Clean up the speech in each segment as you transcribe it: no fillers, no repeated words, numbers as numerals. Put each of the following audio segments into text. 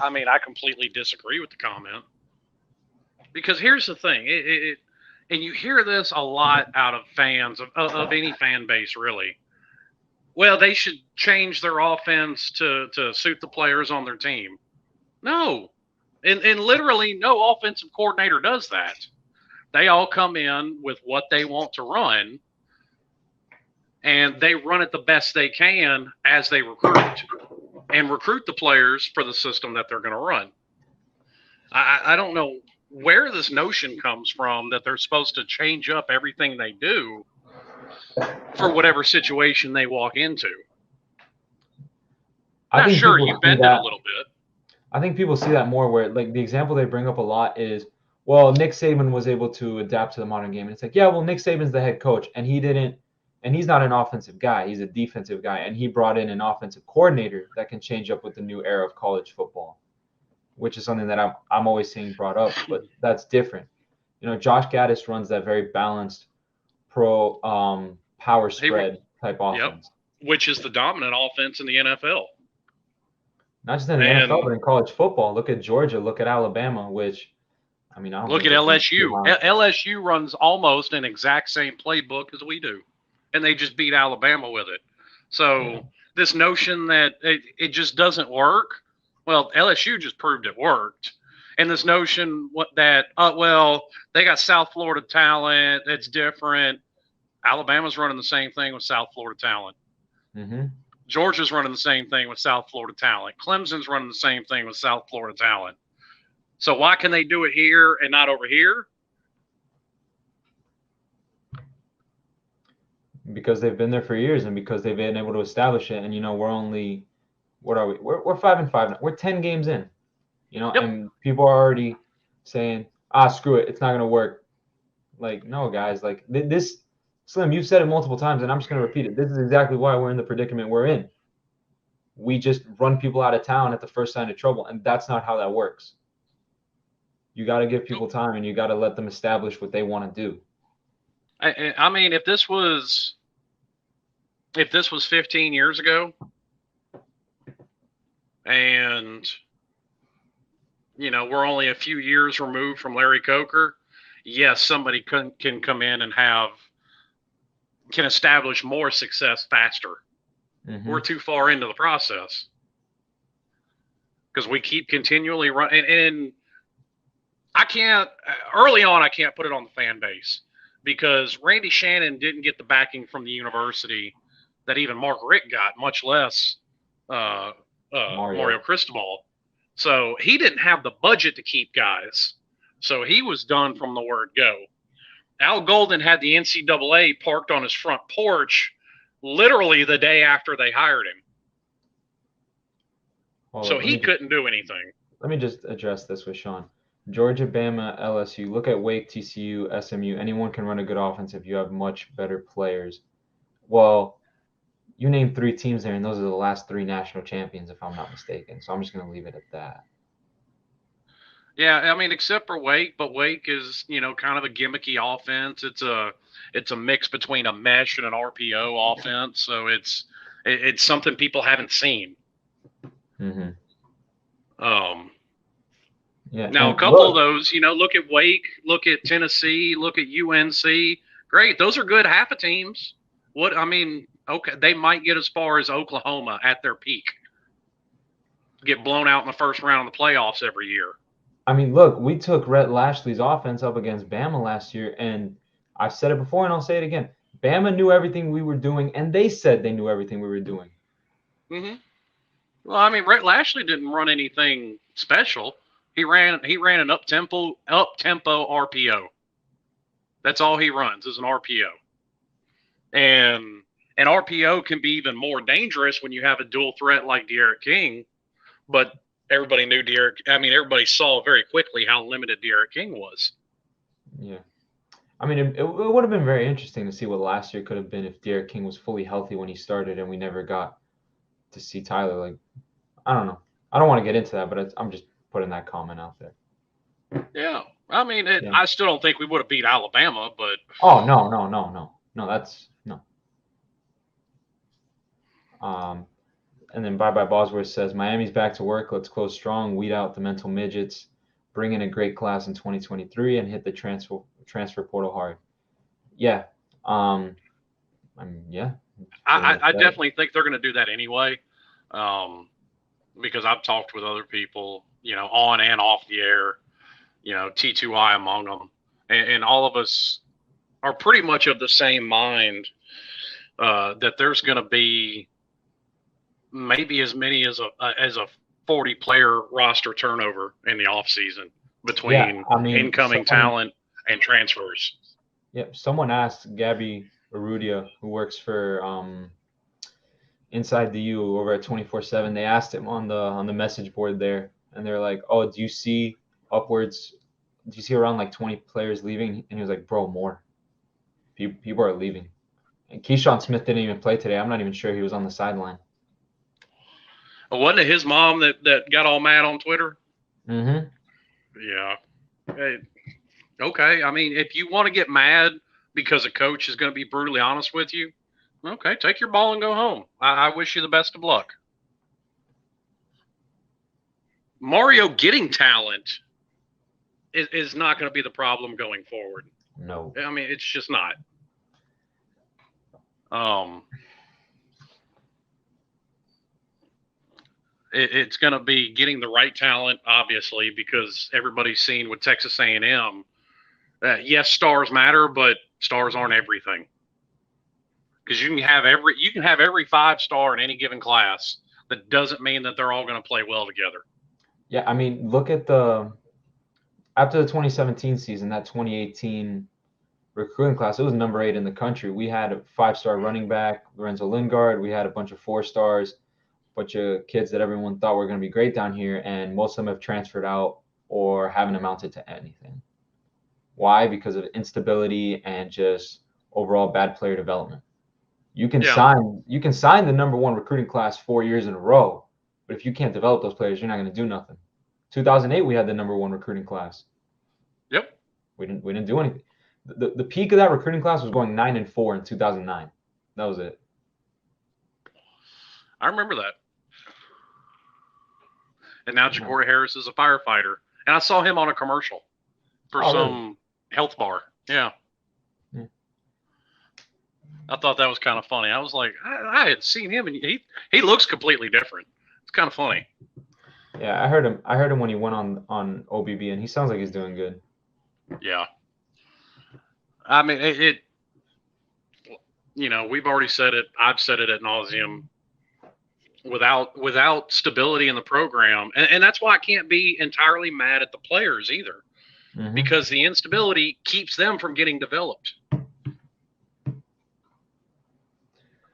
I mean, I completely disagree with the comment because here's the thing, and you hear this a lot out of fans of any fan base, really. Well, they should change their offense to suit the players on their team. No, and literally no offensive coordinator does that. They all come in with what they want to run, and they run it the best they can as they recruit and recruit the players for the system that they're going to run. I don't know where this notion comes from that they're supposed to change up everything they do for whatever situation they walk into. I think Sure, people you see bend it that. a little bit. I think people see that more where, like, the example they bring up a lot is, well, Nick Saban was able to adapt to the modern game. And it's like, yeah, well, Nick Saban's the head coach, and he didn't, and he's not an offensive guy. He's a defensive guy, and he brought in an offensive coordinator that can change up with the new era of college football, which is something that I'm always seeing brought up, but that's different. You know, Josh Gattis runs that very balanced pro power spread type offense. Yep, which is the dominant offense in the NFL. Not just in the NFL, but in college football. Look at Georgia. Look at Alabama, which, I mean, I don't look at LSU. LSU runs almost an exact same playbook as we do, and they just beat Alabama with it. So this notion that it just doesn't work, well, LSU just proved it worked. And this notion that, well, they got South Florida talent, that's different. Alabama's running the same thing with South Florida talent. Mm-hmm. Georgia's running the same thing with South Florida talent. Clemson's running the same thing with South Florida talent. So why can they do it here and not over here? Because they've been there for years and because they've been able to establish it. And, you know, we're only, what are we? We're 5-5 now. We're 10 games in, you know, and people are already saying, screw it. It's not going to work. Like, no, guys, like this, Slim, you've said it multiple times, and I'm just going to repeat it. This is exactly why we're in the predicament we're in. We just run people out of town at the first sign of trouble, and that's not how that works. You got to give people time, and you got to let them establish what they want to do. I mean, if this was 15 years ago, and you know we're only a few years removed from Larry Coker, yes, somebody can come in and can establish more success faster. Mm-hmm. We're too far into the process because we keep continually running. And I can't put it on the fan base because Randy Shannon didn't get the backing from the university that even Mark Richt got, much less Mario Cristobal. So he didn't have the budget to keep guys. So he was done from the word go. Al Golden had the NCAA parked on his front porch literally the day after they hired him. Well, so he couldn't do anything. Let me just address this with Sean. Georgia, Bama, LSU. Look at Wake, TCU, SMU. Anyone can run a good offense if you have much better players. Well, you named 3 teams there, and those are the last 3 national champions, if I'm not mistaken. So I'm just going to leave it at that. Yeah, I mean, except for Wake, but Wake is, you know, kind of a gimmicky offense. It's a mix between a mesh and an RPO offense, so it's something people haven't seen. Mm-hmm. Yeah. Now a couple of those, you know, look at Wake, look at Tennessee, look at UNC. Great, those are good half of teams. Okay, they might get as far as Oklahoma at their peak. Get blown out in the first round of the playoffs every year. I mean, look, we took Rhett Lashley's offense up against Bama last year, and I've said it before and I'll say it again. Bama knew everything we were doing, and they said they knew everything we were doing. Mm-hmm. Well, I mean, Rhett Lashley didn't run anything special. He ran an up-tempo RPO. That's all he runs is an RPO. And an RPO can be even more dangerous when you have a dual threat like De'Aaron King, but everybody saw very quickly how limited De'Aaron King was. Yeah. I mean, it would have been very interesting to see what last year could have been if De'Aaron King was fully healthy when he started and we never got to see Tyler. Like, I don't know. I don't want to get into that, but I'm just putting that comment out there. Yeah. I mean, I still don't think we would have beat Alabama, but... Oh, no. No, that's... No. And then Bye Bye Bosworth says, Miami's back to work. Let's close strong, weed out the mental midgets, bring in a great class in 2023, and hit the transfer portal hard. Yeah. Yeah. I definitely think they're going to do that anyway, because I've talked with other people, on and off the air, T2I among them, and all of us are pretty much of the same mind that there's going to be maybe as many as a 40-player roster turnover in the offseason between incoming talent and transfers. Yep. Someone asked Gabby Arudia, who works for Inside the U over at 24/7. They asked him on the message board there, and they're like, "Oh, do you see around like 20 players leaving?" And he was like, "Bro, more. People are leaving." And Keyshawn Smith didn't even play today. I'm not even sure he was on the sideline. Wasn't it his mom that got all mad on Twitter? Mm-hmm. Yeah. Hey, okay. I mean, if you want to get mad because a coach is going to be brutally honest with you, okay, take your ball and go home. I wish you the best of luck. Mario getting talent is not going to be the problem going forward. No. I mean, it's just not. It's going to be getting the right talent, obviously, because everybody's seen with Texas A&M. Yes, stars matter, but stars aren't everything. Because you can have every 5-star in any given class. That doesn't mean that they're all going to play well together. Yeah, I mean, look at after the 2017 season, that 2018 recruiting class, it was number 8 in the country. We had a 5-star running back, Lorenzo Lingard. We had a bunch of 4-stars, bunch of kids that everyone thought were going to be great down here, and most of them have transferred out or haven't amounted to anything. Why? Because of instability and just overall bad player development. You can sign the number 1 recruiting class 4 years in a row, but if you can't develop those players, you're not going to do nothing. 2008, we had the number 1 recruiting class. Yep. We didn't do anything. The peak of that recruiting class was going 9-4 in 2009. That was it. I remember that. And now Ja'Cory Harris is a firefighter, and I saw him on a commercial for some health bar. Yeah. I thought that was kind of funny. I was like, I had seen him, and he looks completely different. It's kind of funny. Yeah, I heard him when he went on OBB, and he sounds like he's doing good. Yeah. I mean, we've already said it. I've said it ad nauseum. Without stability in the program, and that's why I can't be entirely mad at the players either, because the instability keeps them from getting developed.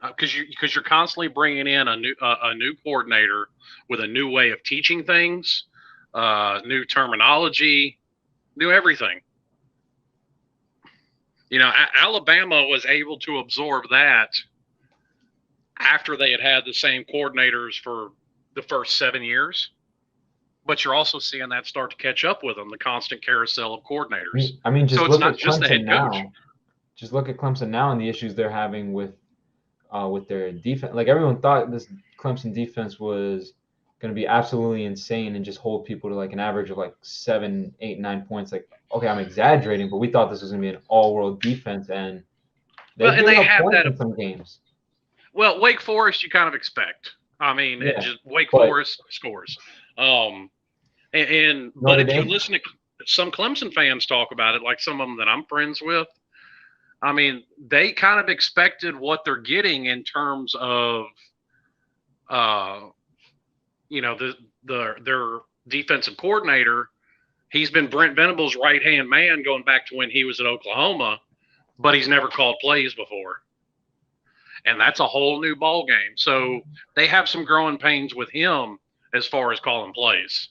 Because you're constantly bringing in a new coordinator with a new way of teaching things, new terminology, new everything. Alabama was able to absorb that after they had the same coordinators for the first 7 years. But you're also seeing that start to catch up with them, the constant carousel of coordinators. I mean, so it's not just the head coach. Just look at Clemson now and the issues they're having with their defense. Like, everyone thought this Clemson defense was going to be absolutely insane and just hold people to like an average of like 7, 8, 9 points. Like, okay, I'm exaggerating, but we thought this was going to be an all-world defense, and they have that in some games. Well, Wake Forest, you kind of expect. I mean, Wake Forest scores. But if you listen to some Clemson fans talk about it, like some of them that I'm friends with, I mean, they kind of expected what they're getting in terms of, their defensive coordinator. He's been Brent Venables' right-hand man going back to when he was at Oklahoma, but he's never called plays before. And that's a whole new ball game. So they have some growing pains with him as far as calling plays.